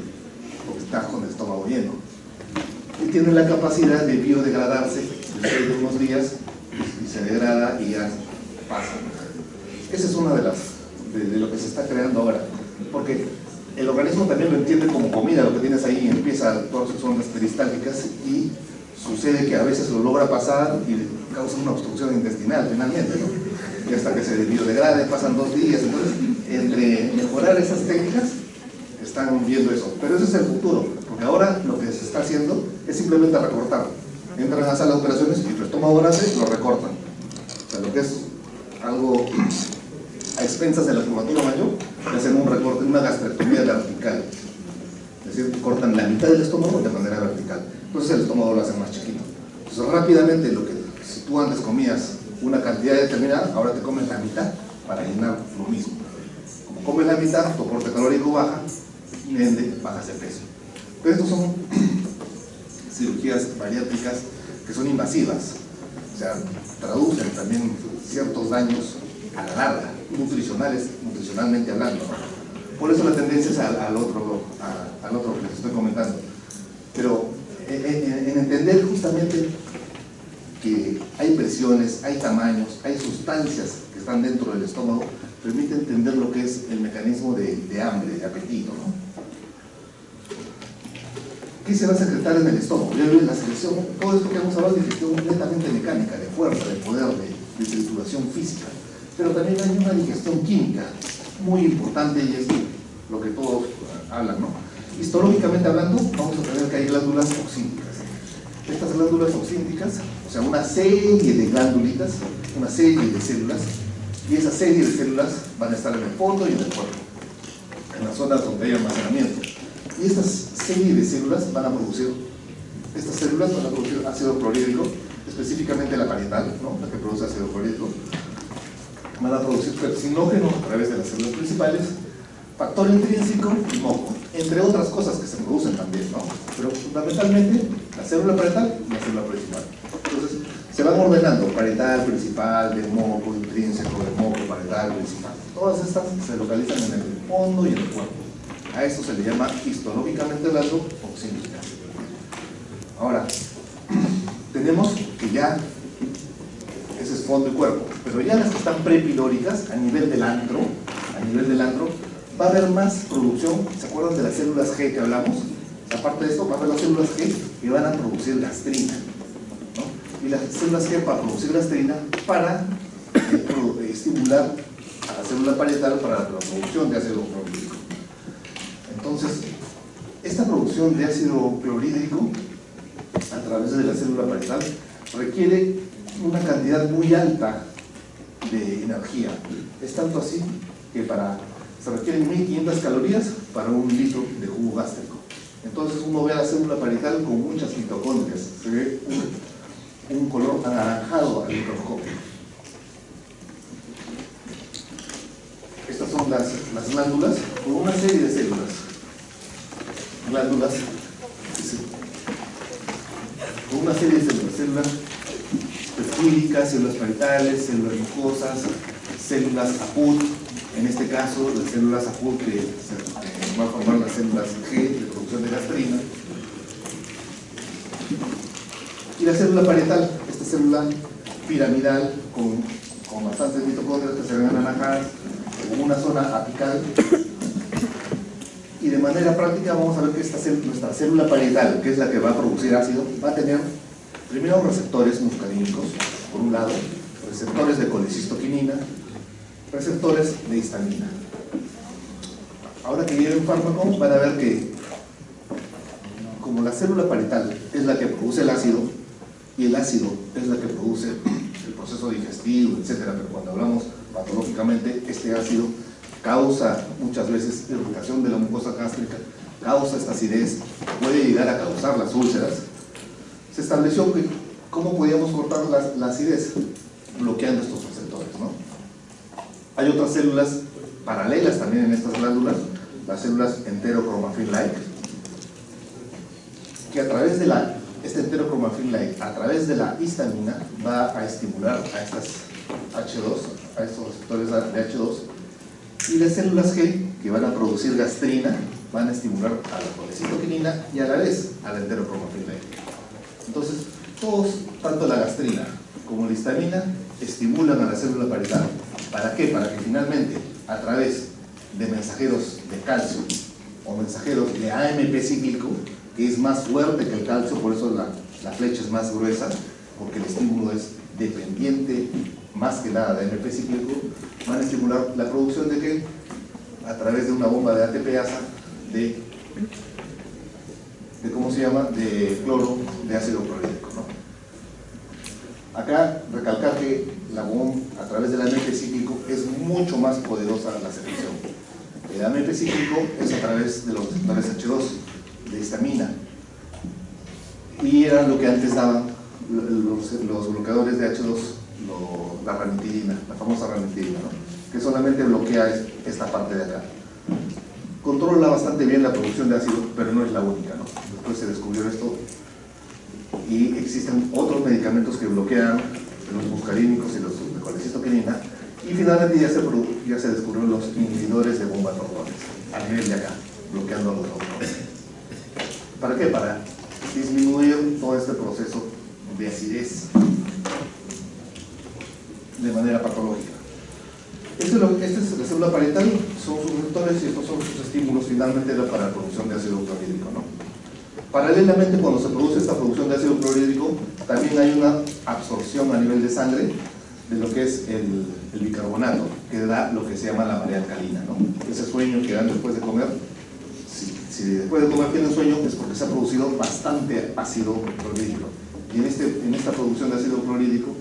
porque está con el estómago lleno. Y tiene la capacidad de biodegradarse después de unos días y se degrada y ya pasa. Esa es una de lo que se está creando ahora, porque el organismo también lo entiende como comida, lo que tienes ahí, empieza todas sus ondas peristálticas y sucede que a veces lo logra pasar y causa una obstrucción intestinal finalmente, ¿no? Y hasta que se biodegrade pasan 2 días. Entonces, entre mejorar esas técnicas, están viendo eso. Pero ese es el futuro, porque ahora lo que se está haciendo es simplemente recortar. Entran a la sala de operaciones y tu estómago grande lo recortan. O sea, lo que es algo a expensas de la curvatura mayor, le hacen un recorte, una gastrectomía vertical. Es decir, cortan la mitad del estómago de manera vertical. Entonces el estómago lo hacen más chiquito. Entonces rápidamente, si tú antes comías una cantidad determinada, ahora te comes la mitad para llenar lo mismo. Como comes la mitad, tu aporte calórico baja y bajas de peso. Pero estos son cirugías bariátricas que son invasivas, o sea, traducen también ciertos daños a la larga, nutricionalmente hablando, ¿no? Por eso la tendencia es al otro que les estoy comentando. Pero en entender justamente que hay presiones, hay tamaños, hay sustancias que están dentro del estómago, permite entender lo que es el mecanismo de hambre, de apetito, ¿no? ¿Qué se va a secretar en el estómago? La secreción, todo esto que hemos hablado de digestión netamente mecánica, de fuerza, de poder, de trituración física. Pero también hay una digestión química muy importante y es lo que todos hablan, ¿no? Histológicamente hablando, vamos a tener que hay glándulas oxínticas. Estas glándulas oxínticas, o sea, una serie de glándulitas, una serie de células, y esa serie de células van a estar en el fondo y en el cuerpo, en las zonas donde hay almacenamiento. Y estas serie de células van a producir ácido clorhídrico, específicamente la parietal, ¿no? La que produce ácido clorhídrico. Van a producir pepsinógeno a través de las células principales, factor intrínseco y moco, entre otras cosas que se producen también, ¿no? Pero fundamentalmente la célula parietal y la célula principal. Entonces, van ordenando: parietal, principal, del moco, intrínseco, del moco, parietal, principal. Todas estas se localizan en el fondo y en el cuerpo. A esto se le llama histológicamente hablando oxílica. Ahora, tenemos que ya ese es fondo y cuerpo, pero ya las que están prepilóricas, a nivel del antro, va a haber más producción. ¿Se acuerdan de las células G que hablamos? Aparte de esto, va a haber las células G que van a producir gastrina, ¿no? Y las células G para producir gastrina para estimular a la célula parietal para la producción de ácido clorhídrico. Entonces, esta producción de ácido clorhídrico a través de la célula parietal requiere una cantidad muy alta de energía. Es tanto así que se requieren 1500 calorías para un litro de jugo gástrico. Entonces uno ve a la célula parietal con muchas mitocondrias, se ve un color anaranjado al microscopio. Estas son las glándulas, con una serie de células. Glándulas con una serie de células peptídicas, células parietales, células mucosas, células APUT, en este caso las células APUT que van a formar las células G de producción de gastrina, y la célula parietal, esta célula piramidal con bastantes mitocondrias que se ven anaranjadas, con una zona apical. Y de manera práctica vamos a ver que nuestra célula parietal, que es la que va a producir ácido, va a tener primero receptores muscarínicos, por un lado, receptores de colecistoquinina, receptores de histamina. Ahora que lleve un fármaco, van a ver que como la célula parietal es la que produce el ácido, y el ácido es la que produce el proceso digestivo, etcétera, pero cuando hablamos patológicamente, este ácido causa muchas veces irritación de la mucosa gástrica, causa esta acidez, puede llegar a causar las úlceras. Se estableció que cómo podíamos cortar la acidez bloqueando estos receptores, ¿no? Hay otras células paralelas también en estas glándulas, las células enterocromafin-like, que a través de este enterocromafin-like, a través de la histamina, va a estimular a estas H2, a estos receptores de H2, y las células G, que van a producir gastrina, van a estimular a la colecistoquinina y a la vez a la enterocromafin-like. Entonces, tanto la gastrina como la histamina, estimulan a la célula parietal. ¿Para qué? Para que finalmente, a través de mensajeros de calcio o mensajeros de AMP cíclico, que es más fuerte que el calcio, por eso la flecha es más gruesa, porque el estímulo es dependiente más que nada de AMP cíclico, van a estimular la producción de ¿qué? A través de una bomba de ATPasa de ¿cómo se llama? De cloro de ácido clorhídrico, ¿no? Acá recalcar que la bomba a través del AMP cíclico es mucho más poderosa la secreción. El AMP cíclico es a través de los receptores H2 de histamina, y era lo que antes daban los bloqueadores de H2, la ranitidina, la famosa ranitidina, ¿no? Que solamente bloquea esta parte de acá. Controla bastante bien la producción de ácido, pero no es la única, ¿no? Después se descubrió esto y existen otros medicamentos que bloquean los muscarínicos y los de colecistoquinina, y finalmente ya se descubrieron los inhibidores de bomba tordones a nivel de acá, bloqueando los tordones. ¿Para qué? Para disminuir todo este proceso de acidez de manera patológica. Esta es la célula parietal, son sus receptores y estos son sus estímulos finalmente para la producción de ácido clorhídrico, ¿no? Paralelamente, cuando se produce esta producción de ácido clorhídrico, también hay una absorción a nivel de sangre de lo que es el bicarbonato, que da lo que se llama la marea alcalina, ¿no? Ese sueño que dan después de comer. Si después de comer tienen sueño, es porque se ha producido bastante ácido clorhídrico. Y en esta producción de ácido clorhídrico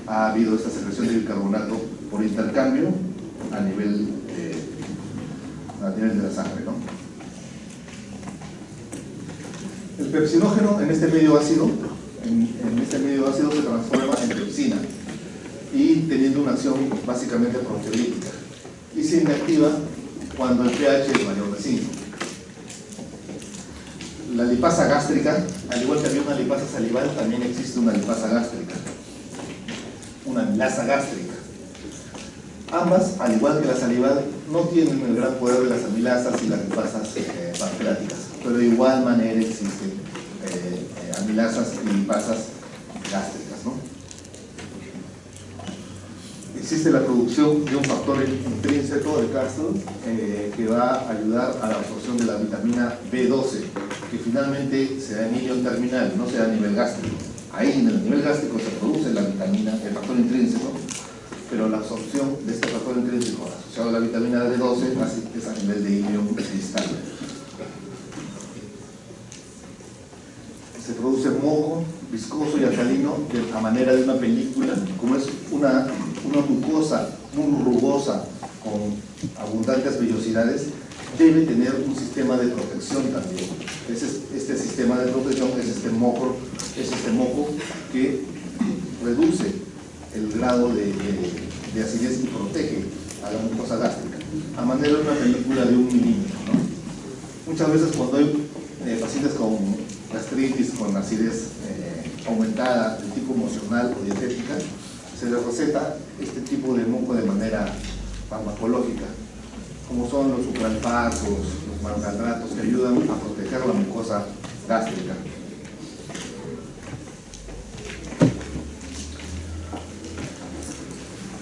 ha habido esta secreción de bicarbonato por intercambio a nivel de la sangre, ¿no? El pepsinógeno en este medio ácido, se transforma en pepsina, y teniendo una acción básicamente proteolítica, y se inactiva cuando el pH es mayor de 5. La lipasa gástrica, al igual que había una lipasa salival, también existe una lipasa gástrica. una amilasa gástrica. Ambas, al igual que la saliva, no tienen el gran poder de las amilasas y las lipasas pancreáticas, pero de igual manera existen amilasas y lipasas gástricas, ¿no? Existe la producción de un factor intrínseco de Castro que va a ayudar a la absorción de la vitamina B12, que finalmente se da en ion terminal, no se da a nivel gástrico. Ahí en el nivel gástrico se produce la vitamina, el factor intrínseco, pero la absorción de este factor intrínseco asociado a la vitamina B12 es a nivel de ion distal. Se produce moco viscoso y alcalino a manera de una película. Como es una mucosa muy rugosa con abundantes vellosidades, debe tener un sistema de protección también. Este sistema de protección es este moco que reduce el grado de acidez y protege a la mucosa gástrica a manera de una película de 1 milímetro, ¿no? Muchas veces cuando hay pacientes con gastritis, con acidez aumentada de tipo emocional o dietética, se les receta este tipo de moco de manera farmacológica, como son los sucralfatos, los malgaldratos, que ayudan a proteger la mucosa gástrica.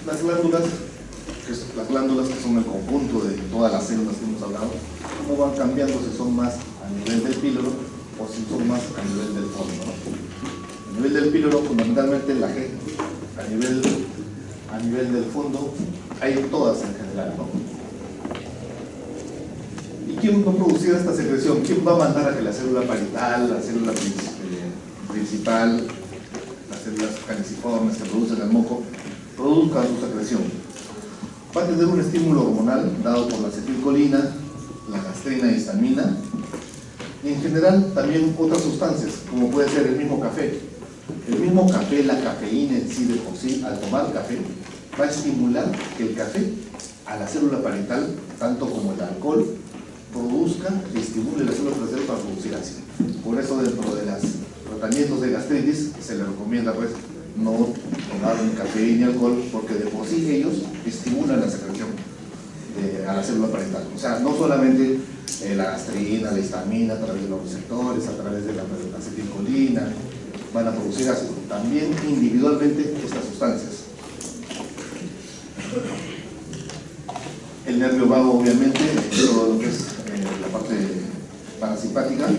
Las glándulas que son el conjunto de todas las células que hemos hablado, cómo van cambiando si son más a nivel del píloro o si son más a nivel del fondo, ¿no? A nivel del píloro, fundamentalmente la G, a nivel del fondo hay todas en general, ¿no? ¿Y quién va a producir esta secreción? ¿Quién va a mandar a que la célula parietal, la célula principal, las células caniciformes que producen el moco, produzcan su secreción? Va a tener un estímulo hormonal dado por la acetilcolina, la gastrina y histamina, y en general también otras sustancias, como puede ser el mismo café. El mismo café, la cafeína en sí de por sí, al tomar café, va a estimular que el café a la célula parietal, tanto como el alcohol, produzca y estimule la célula parietal para producir ácido. Por eso dentro de los tratamientos de gastritis se le recomienda pues no tomar ni café ni alcohol, porque de por sí ellos estimulan la secreción a la célula parietal. O sea, no solamente la gastrina, la histamina a través de los receptores, a través de la acetilcolina, van a producir ácido, también individualmente estas sustancias. El nervio vago, obviamente, todo lo que es la parte parasimpática.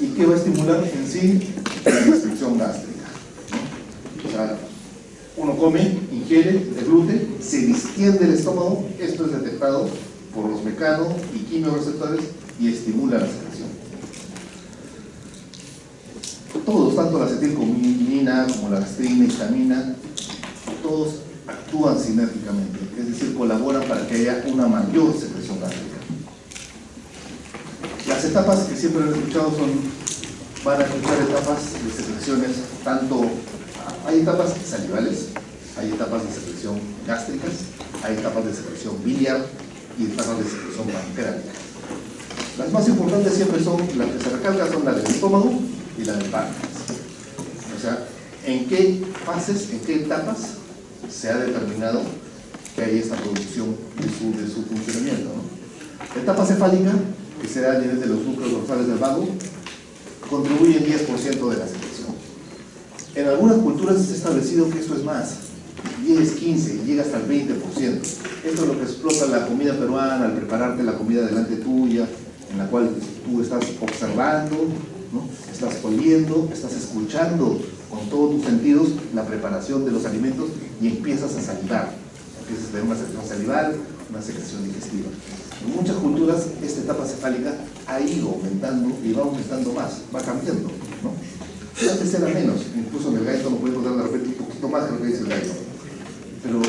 ¿Y qué va a estimular en sí? La restricción gástrica, ¿no? O sea, uno come, ingiere, deglute, se distiende el estómago, esto es detectado por los mecano y quimiorreceptores y estimula la secreción. Todos, tanto la acetilcolina como la gastrina, histamina, todos actúan sinérgicamente, es decir, colaboran para que haya una mayor secreción gástrica. Las etapas que siempre han escuchado van a escuchar etapas de secreciones, hay etapas salivales, hay etapas de secreción gástricas, hay etapas de secreción biliar y etapas de secreción pancreática. Las más importantes siempre son, las que se recalcan son la del estómago y la del páncreas. O sea, en qué fases, en qué etapas se ha determinado que hay esta producción de su funcionamiento, ¿no? La etapa cefálica, que se da a nivel de los núcleos dorsales del vago, contribuye el 10% de la secreción. En algunas culturas se ha establecido que esto es más, 10, 15, llega hasta el 20%. Esto es lo que explota la comida peruana al prepararte la comida delante tuya, en la cual tú estás observando, ¿no? Estás oliendo, estás escuchando con todos tus sentidos la preparación de los alimentos y empiezas a salivar. Empiezas a tener una secreción salival, una secreción digestiva. En muchas culturas esta etapa cefálica ha ido aumentando y va aumentando más, va cambiando, ¿no? Antes era menos, incluso en el gallo no puede encontrar de repente un poquito más de lo que dice el gallo. Pero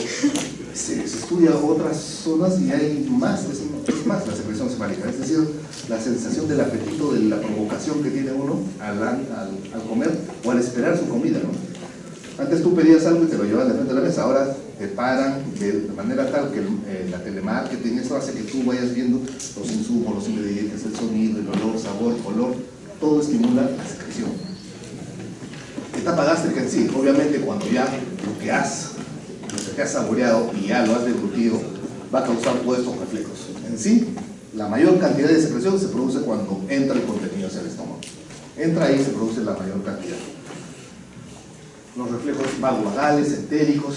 se estudia otras zonas y hay más, es más la secreción cefálica, es decir, la sensación del apetito, de la provocación que tiene uno al comer o al esperar su comida, ¿no? Antes tú pedías algo y te lo llevaban de frente a la mesa, ahora te paran de manera tal que la telemarketing, eso hace que tú vayas viendo los insumos, los ingredientes, el sonido, el olor, sabor, color, todo estimula la secreción. etapa gástrica en sí, obviamente cuando ya lo que has saboreado y ya lo has deglutido, va a causar todos estos reflejos. En sí, la mayor cantidad de secreción se produce cuando entra el contenido hacia el estómago. Entra ahí y se produce la mayor cantidad. Los reflejos vagovagales, entéricos.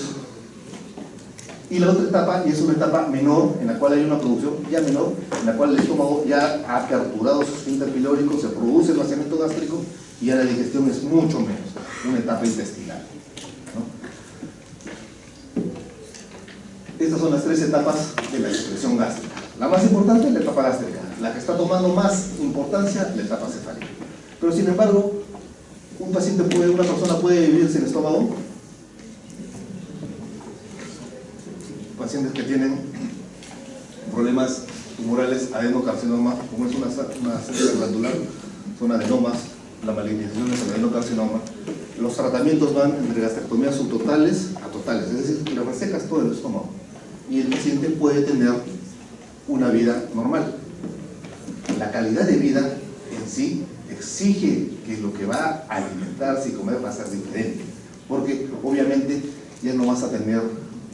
Y la otra etapa, y es una etapa menor, en la cual hay una producción ya menor, en la cual el estómago ya ha aperturado su esfínter pilórico, se produce el vaciamiento gástrico y ya la digestión es mucho menos, una etapa intestinal, ¿no? Estas son las tres etapas de la secreción gástrica. La más importante es la etapa gástrica, la que está tomando más importancia, la etapa cefálica. Pero sin embargo, una persona puede vivir sin estómago. Pacientes que tienen problemas tumorales, adenocarcinoma, como es una célula glandular, son adenomas, la malignización es el adenocarcinoma. Los tratamientos van entre gastrectomías subtotales a totales, es decir, le resecas todo el estómago y el paciente puede tener una vida normal. La calidad de vida en sí exige que lo que va a alimentarse y comer va a ser diferente, porque obviamente ya no vas a tener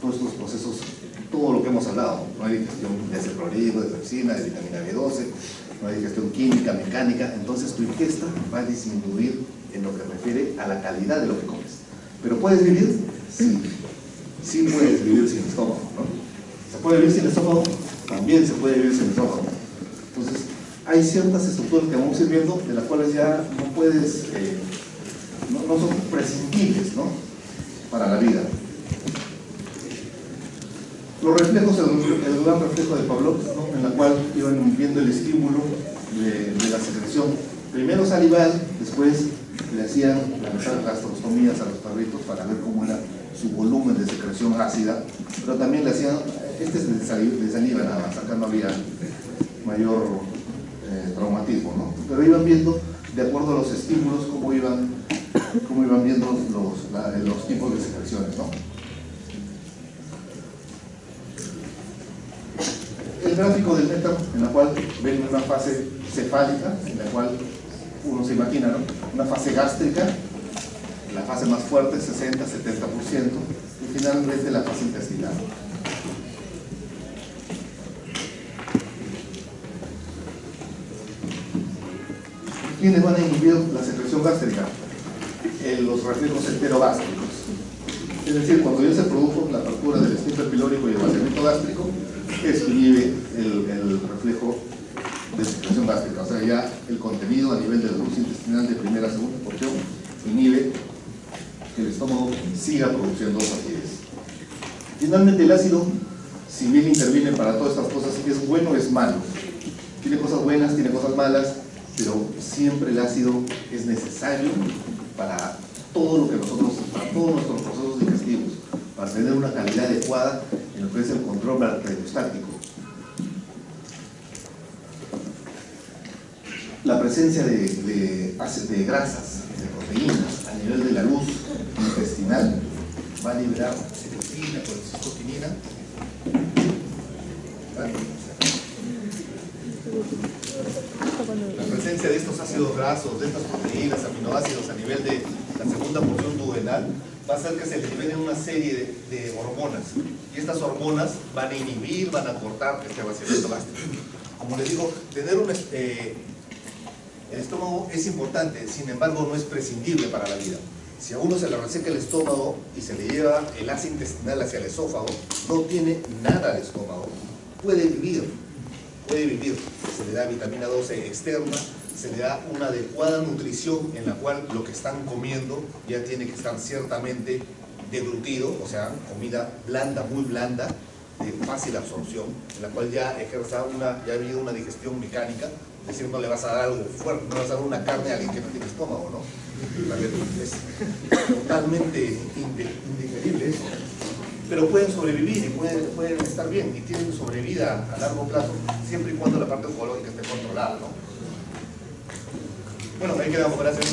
todos estos procesos, todo lo que hemos hablado, no hay digestión de ácido clorhídrico, de pepsina, de vitamina B12, no hay digestión química, mecánica, entonces tu ingesta va a disminuir en lo que refiere a la calidad de lo que comes. ¿Pero puedes vivir? Sí, sí puedes vivir sin estómago, ¿no? ¿Se puede vivir sin estómago? También se puede vivir sin estómago. Entonces, hay ciertas estructuras que vamos a ir viendo, de las cuales ya no puedes, no son prescindibles, ¿no?, para la vida. Los reflejos, el gran reflejo de Pavlov, ¿no?, en la cual iban viendo el estímulo de la secreción, primero salival, después le hacían las gastrostomías a los perritos para ver cómo era su volumen de secreción ácida, pero también le hacían, este es de saliva nada más, acá no había mayor traumatismo, ¿no? Pero iban viendo, de acuerdo a los estímulos, cómo iban viendo los tipos de secreciones, ¿no? El gráfico del néctar, en la cual ven una fase cefálica, en la cual uno se imagina, ¿no?, una fase gástrica, la fase más fuerte, 60-70%, y finalmente la fase intestinal. ¿Quiénes van a inhibir la secreción gástrica? Los reflejos enterogástricos. Es decir, cuando ya se produjo la apertura del esfínter pilórico y el vaciamiento gástrico, eso inhibe el reflejo de secreción gástrica. O sea, ya el contenido a nivel del ducto intestinal de primera a segunda porción inhibe que el estómago siga produciendo acidez. Finalmente, el ácido, si bien interviene para todas estas cosas, ¿es bueno o es malo? Tiene cosas buenas, tiene cosas malas, pero siempre el ácido es necesario para todo lo que para todos nuestros procesos digestivos, para tener una calidad adecuada en lo que es el control peristáltico. La presencia de grasas, de proteínas a nivel de la luz intestinal va a liberar cepecina, colecistoquinina. La presencia de estos ácidos grasos, de estas proteínas, aminoácidos a nivel de la segunda porción duodenal va a hacer que se liberen una serie de hormonas, y estas hormonas van a inhibir, van a cortar este vaciamiento gástrico. Como les digo, tener el estómago es importante, sin embargo no es prescindible para la vida. Si a uno se le reseca el estómago y se le lleva el ácido intestinal hacia el esófago, no tiene nada de estómago, puede vivir, se le da vitamina 12 externa, se le da una adecuada nutrición en la cual lo que están comiendo ya tiene que estar ciertamente deglutido, o sea, comida blanda, muy blanda, de fácil absorción, en la cual ya ha habido una digestión mecánica, es decir, no le vas a dar algo fuerte, no le vas a dar una carne a alguien que no tiene estómago, ¿no? Es totalmente indigerible eso. Pero pueden sobrevivir y pueden estar bien y tienen sobrevida a largo plazo, siempre y cuando la parte oncológica esté controlada, ¿no? Bueno, ahí quedamos, gracias.